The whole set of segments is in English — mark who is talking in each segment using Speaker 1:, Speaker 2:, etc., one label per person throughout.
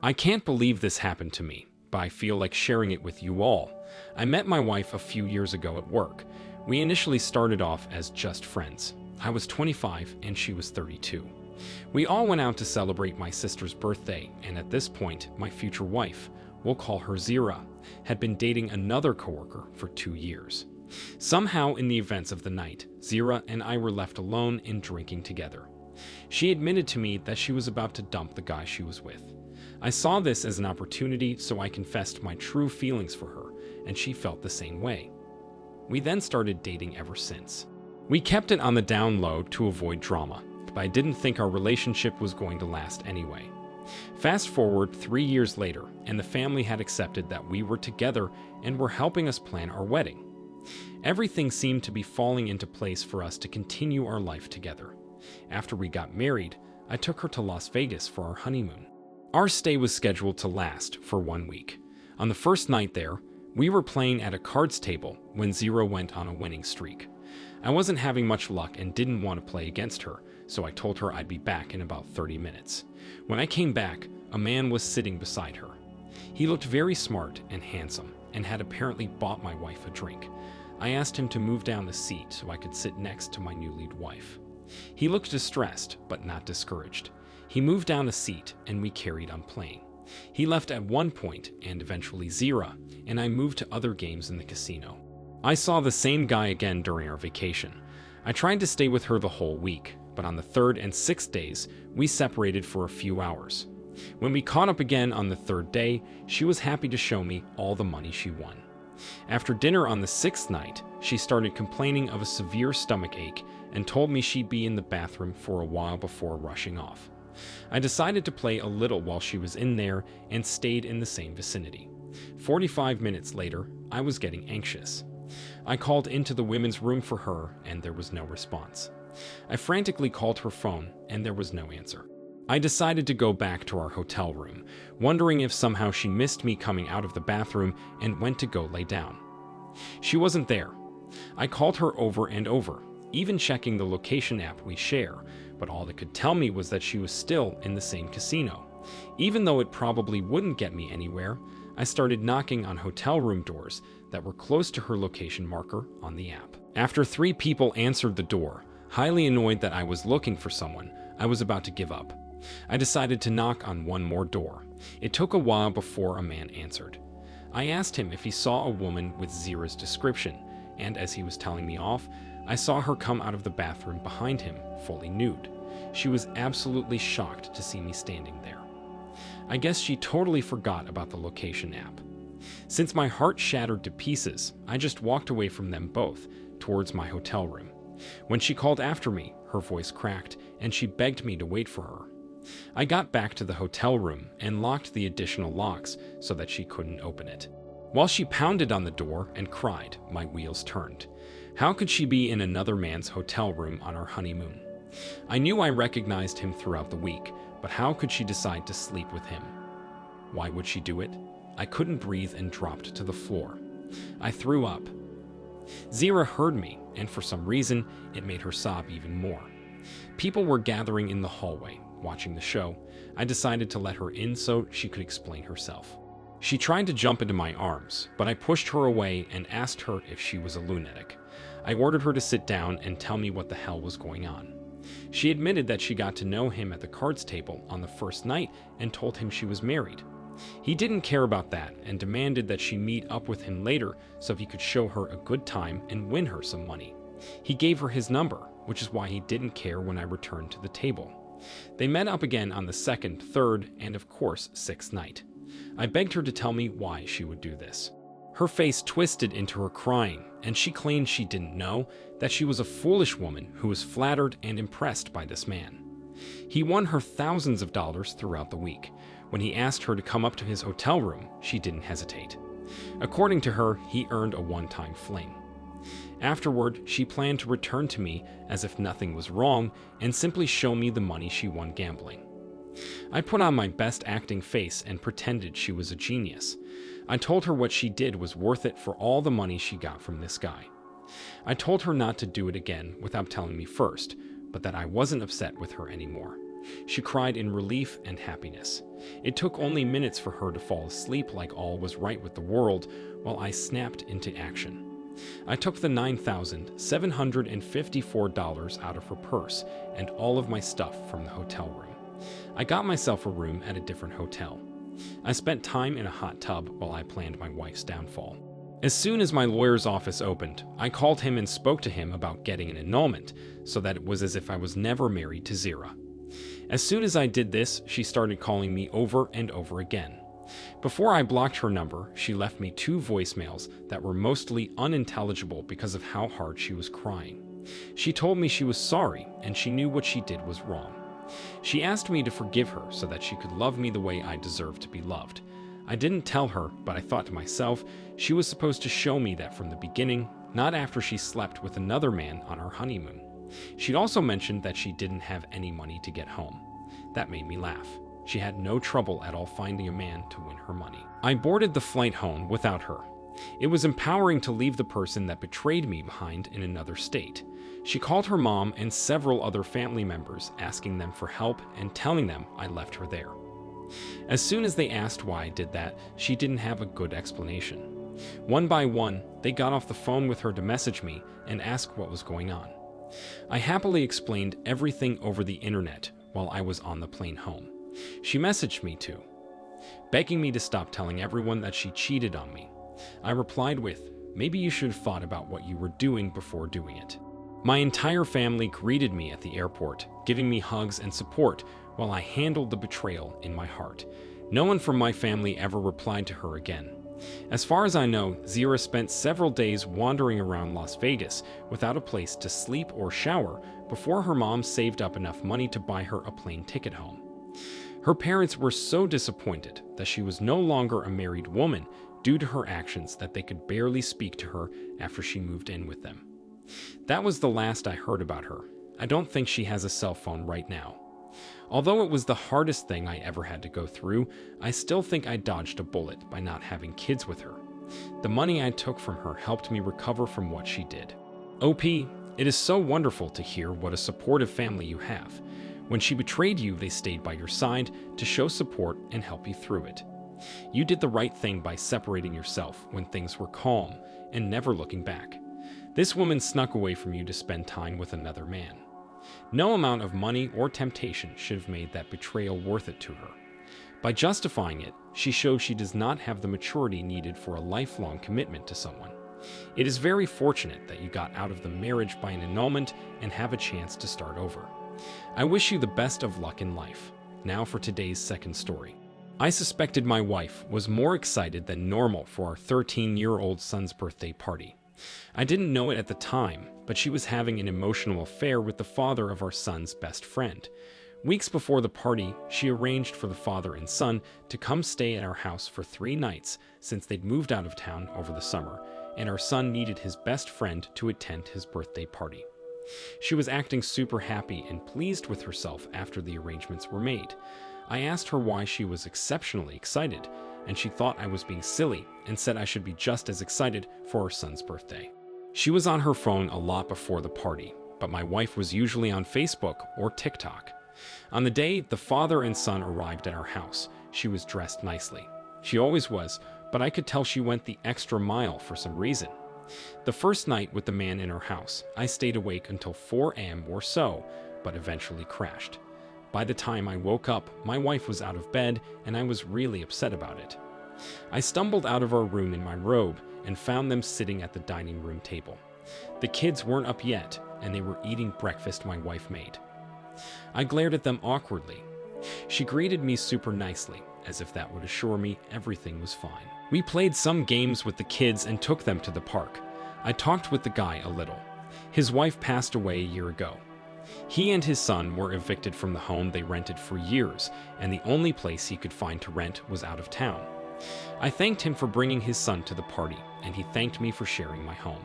Speaker 1: I can't believe this happened to me, but I feel like sharing it with you all. I met my wife a few years ago at work. We initially started off as just friends. I was 25 and she was 32. We all went out to celebrate my sister's birthday, and at this point, my future wife, we'll call her Zira, had been dating another coworker for 2 years. Somehow, in the events of the night, Zira and I were left alone and drinking together. She admitted to me that she was about to dump the guy she was with. I saw this as an opportunity, so I confessed my true feelings for her, and she felt the same way. We then started dating ever since. We kept it on the down low to avoid drama, but I didn't think our relationship was going to last anyway. Fast forward 3 years later, and the family had accepted that we were together and were helping us plan our wedding. Everything seemed to be falling into place for us to continue our life together. After we got married, I took her to Las Vegas for our honeymoon. Our stay was scheduled to last for 1 week. On the first night there, we were playing at a cards table when Zira went on a winning streak. I wasn't having much luck and didn't want to play against her, so I told her I'd be back in about 30 minutes. When I came back, a man was sitting beside her. He looked very smart and handsome and had apparently bought my wife a drink. I asked him to move down the seat so I could sit next to my new lead wife. He looked distressed, but not discouraged. He moved down a seat, and we carried on playing. He left at one point, and eventually Zira, and I moved to other games in the casino. I saw the same guy again during our vacation. I tried to stay with her the whole week, but on the 3rd and 6th days, we separated for a few hours. When we caught up again on the 3rd day, she was happy to show me all the money she won. After dinner on the 6th night, she started complaining of a severe stomach ache and told me she'd be in the bathroom for a while before rushing off. I decided to play a little while she was in there and stayed in the same vicinity. 45 minutes later, I was getting anxious. I called into the women's room for her, and there was no response. I frantically called her phone, and there was no answer. I decided to go back to our hotel room, wondering if somehow she missed me coming out of the bathroom and went to go lay down. She wasn't there. I called her over and over, even checking the location app we share, but all it could tell me was that she was still in the same casino. Even though it probably wouldn't get me anywhere, I started knocking on hotel room doors that were close to her location marker on the app. After 3 people answered the door, highly annoyed that I was looking for someone, I was about to give up. I decided to knock on one more door. It took a while before a man answered. I asked him if he saw a woman with Zira's description, and as he was telling me off, I saw her come out of the bathroom behind him, fully nude. She was absolutely shocked to see me standing there. I guess she totally forgot about the location app. Since my heart shattered to pieces, I just walked away from them both, towards my hotel room. When she called after me, her voice cracked, and she begged me to wait for her. I got back to the hotel room and locked the additional locks so that she couldn't open it. While she pounded on the door and cried, my wheels turned. How could she be in another man's hotel room on our honeymoon? I knew I recognized him throughout the week, but how could she decide to sleep with him? Why would she do it? I couldn't breathe and dropped to the floor. I threw up. Zira heard me, and for some reason, it made her sob even more. People were gathering in the hallway, watching the show. I decided to let her in so she could explain herself. She tried to jump into my arms, but I pushed her away and asked her if she was a lunatic. I ordered her to sit down and tell me what the hell was going on. She admitted that she got to know him at the cards table on the first night and told him she was married. He didn't care about that and demanded that she meet up with him later so he could show her a good time and win her some money. He gave her his number, which is why he didn't care when I returned to the table. They met up again on the 2nd, 3rd, and of course 6th night. I begged her to tell me why she would do this. Her face twisted into her crying, and she claimed she didn't know, that she was a foolish woman who was flattered and impressed by this man. He won her thousands of dollars throughout the week. When he asked her to come up to his hotel room, she didn't hesitate. According to her, he earned a one-time fling. Afterward, she planned to return to me as if nothing was wrong and simply show me the money she won gambling. I put on my best acting face and pretended she was a genius. I told her what she did was worth it for all the money she got from this guy. I told her not to do it again without telling me first, but that I wasn't upset with her anymore. She cried in relief and happiness. It took only minutes for her to fall asleep like all was right with the world, while I snapped into action. I took the $9,754 out of her purse and all of my stuff from the hotel room. I got myself a room at a different hotel. I spent time in a hot tub while I planned my wife's downfall. As soon as my lawyer's office opened, I called him and spoke to him about getting an annulment, so that it was as if I was never married to Zira. As soon as I did this, she started calling me over and over again. Before I blocked her number, she left me 2 voicemails that were mostly unintelligible because of how hard she was crying. She told me she was sorry and she knew what she did was wrong. She asked me to forgive her so that she could love me the way I deserve to be loved. I didn't tell her, but I thought to myself, she was supposed to show me that from the beginning, not after she slept with another man on our honeymoon. She'd also mentioned that she didn't have any money to get home. That made me laugh. She had no trouble at all finding a man to win her money. I boarded the flight home without her. It was empowering to leave the person that betrayed me behind in another state. She called her mom and several other family members, asking them for help and telling them I left her there. As soon as they asked why I did that, she didn't have a good explanation. One by one, they got off the phone with her to message me and ask what was going on. I happily explained everything over the internet while I was on the plane home. She messaged me too, begging me to stop telling everyone that she cheated on me. I replied with, "Maybe you should have thought about what you were doing before doing it." My entire family greeted me at the airport, giving me hugs and support while I handled the betrayal in my heart. No one from my family ever replied to her again. As far as I know, Zira spent several days wandering around Las Vegas without a place to sleep or shower before her mom saved up enough money to buy her a plane ticket home. Her parents were so disappointed that she was no longer a married woman due to her actions that they could barely speak to her after she moved in with them. That was the last I heard about her. I don't think she has a cell phone right now. Although it was the hardest thing I ever had to go through, I still think I dodged a bullet by not having kids with her. The money I took from her helped me recover from what she did. OP, it is so wonderful to hear what a supportive family you have. When she betrayed you, they stayed by your side to show support and help you through it. You did the right thing by separating yourself when things were calm and never looking back. This woman snuck away from you to spend time with another man. No amount of money or temptation should have made that betrayal worth it to her. By justifying it, she shows she does not have the maturity needed for a lifelong commitment to someone. It is very fortunate that you got out of the marriage by an annulment and have a chance to start over. I wish you the best of luck in life. Now for today's second story. I suspected my wife was more excited than normal for our 13-year-old son's birthday party. I didn't know it at the time, but she was having an emotional affair with the father of our son's best friend. Weeks before the party, she arranged for the father and son to come stay at our house for 3 nights since they'd moved out of town over the summer, and our son needed his best friend to attend his birthday party. She was acting super happy and pleased with herself after the arrangements were made. I asked her why she was exceptionally excited, and she thought I was being silly and said I should be just as excited for her son's birthday. She was on her phone a lot before the party, but my wife was usually on Facebook or TikTok. On the day the father and son arrived at our house, she was dressed nicely. She always was, but I could tell she went the extra mile for some reason. The first night with the man in our house, I stayed awake until 4 a.m. or so, but eventually crashed. By the time I woke up, my wife was out of bed, and I was really upset about it. I stumbled out of our room in my robe and found them sitting at the dining room table. The kids weren't up yet, and they were eating breakfast my wife made. I glared at them awkwardly. She greeted me super nicely, as if that would assure me everything was fine. We played some games with the kids and took them to the park. I talked with the guy a little. His wife passed away a year ago. He and his son were evicted from the home they rented for years, and the only place he could find to rent was out of town. I thanked him for bringing his son to the party, and he thanked me for sharing my home.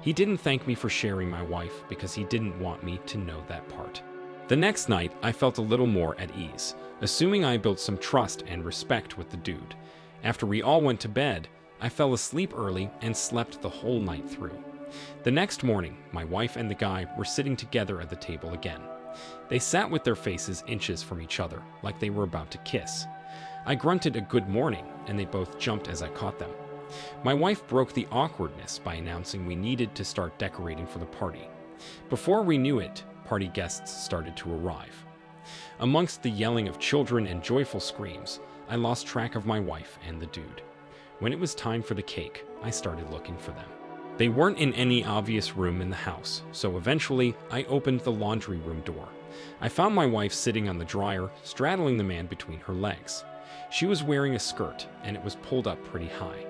Speaker 1: He didn't thank me for sharing my wife because he didn't want me to know that part. The next night, I felt a little more at ease, assuming I built some trust and respect with the dude. After we all went to bed, I fell asleep early and slept the whole night through. The next morning, my wife and the guy were sitting together at the table again. They sat with their faces inches from each other, like they were about to kiss. I grunted a good morning, and they both jumped as I caught them. My wife broke the awkwardness by announcing we needed to start decorating for the party. Before we knew it, party guests started to arrive. Amongst the yelling of children and joyful screams, I lost track of my wife and the dude. When it was time for the cake, I started looking for them. They weren't in any obvious room in the house, so eventually I opened the laundry room door. I found my wife sitting on the dryer, straddling the man between her legs. She was wearing a skirt, and it was pulled up pretty high.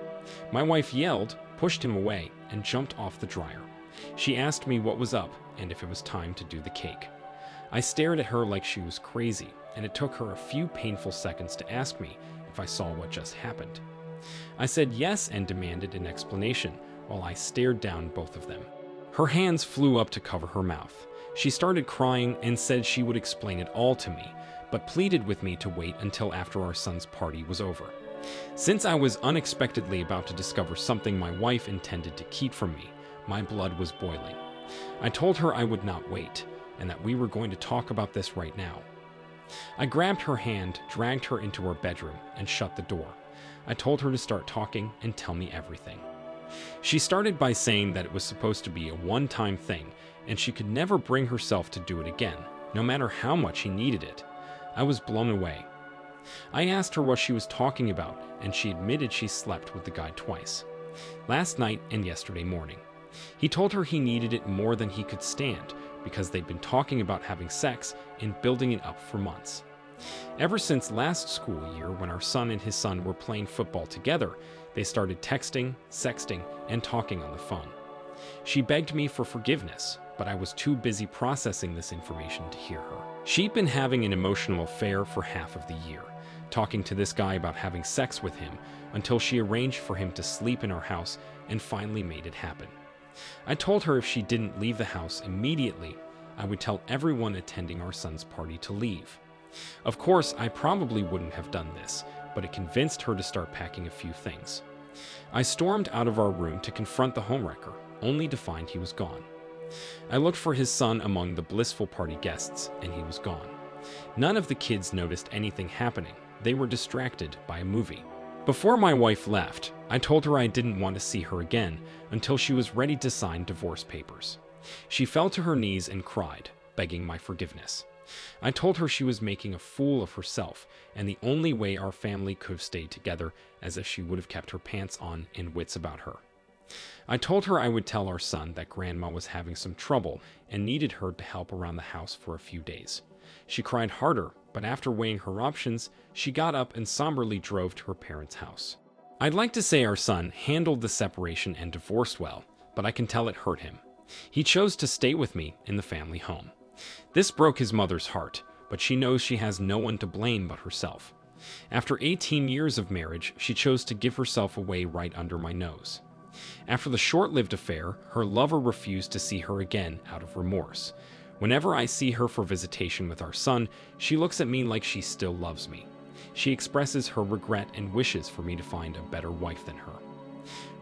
Speaker 1: My wife yelled, pushed him away, and jumped off the dryer. She asked me what was up and if it was time to do the cake. I stared at her like she was crazy, and it took her a few painful seconds to ask me if I saw what just happened. I said yes and demanded an explanation while I stared down both of them. Her hands flew up to cover her mouth. She started crying and said she would explain it all to me, but pleaded with me to wait until after our son's party was over. Since I was unexpectedly about to discover something my wife intended to keep from me, my blood was boiling. I told her I would not wait, and that we were going to talk about this right now. I grabbed her hand, dragged her into our bedroom, and shut the door. I told her to start talking and tell me everything. She started by saying that it was supposed to be a one-time thing, and she could never bring herself to do it again, no matter how much he needed it. I was blown away. I asked her what she was talking about, and she admitted she slept with the guy twice, last night and yesterday morning. He told her he needed it more than he could stand because they'd been talking about having sex and building it up for months. Ever since last school year, when our son and his son were playing football together, they started texting, sexting, and talking on the phone. She begged me for forgiveness, but I was too busy processing this information to hear her. She'd been having an emotional affair for half of the year, talking to this guy about having sex with him until she arranged for him to sleep in our house and finally made it happen. I told her if she didn't leave the house immediately, I would tell everyone attending our son's party to leave. Of course, I probably wouldn't have done this, but it convinced her to start packing a few things. I stormed out of our room to confront the homewrecker, only to find he was gone. I looked for his son among the blissful party guests, and he was gone. None of the kids noticed anything happening. They were distracted by a movie. Before my wife left, I told her I didn't want to see her again until she was ready to sign divorce papers. She fell to her knees and cried, begging my forgiveness. I told her she was making a fool of herself, and the only way our family could have stayed together as if she would have kept her pants on and wits about her. I told her I would tell our son that Grandma was having some trouble and needed her to help around the house for a few days. She cried harder, but after weighing her options, she got up and somberly drove to her parents' house. I'd like to say our son handled the separation and divorce well, but I can tell it hurt him. He chose to stay with me in the family home. This broke his mother's heart, but she knows she has no one to blame but herself. After 18 years of marriage, she chose to give herself away right under my nose. After the short-lived affair, her lover refused to see her again out of remorse. Whenever I see her for visitation with our son, she looks at me like she still loves me. She expresses her regret and wishes for me to find a better wife than her.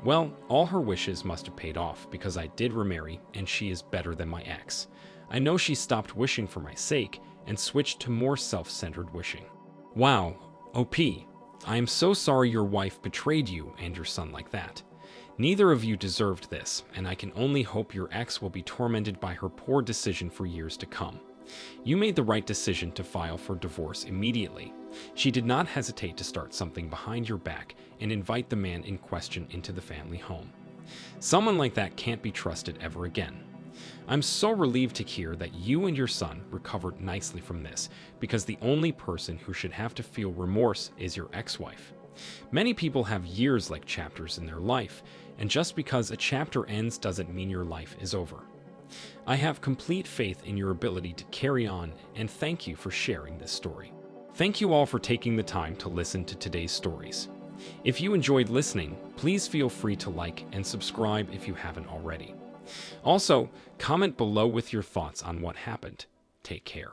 Speaker 1: Well, all her wishes must have paid off because I did remarry and she is better than my ex. I know she stopped wishing for my sake and switched to more self-centered wishing. Wow, OP, I am so sorry your wife betrayed you and your son like that. Neither of you deserved this, and I can only hope your ex will be tormented by her poor decision for years to come. You made the right decision to file for divorce immediately. She did not hesitate to start something behind your back and invite the man in question into the family home. Someone like that can't be trusted ever again. I'm so relieved to hear that you and your son recovered nicely from this, because the only person who should have to feel remorse is your ex-wife. Many people have years like chapters in their life, and just because a chapter ends doesn't mean your life is over. I have complete faith in your ability to carry on, and thank you for sharing this story. Thank you all for taking the time to listen to today's stories. If you enjoyed listening, please feel free to like and subscribe if you haven't already. Also, comment below with your thoughts on what happened. Take care.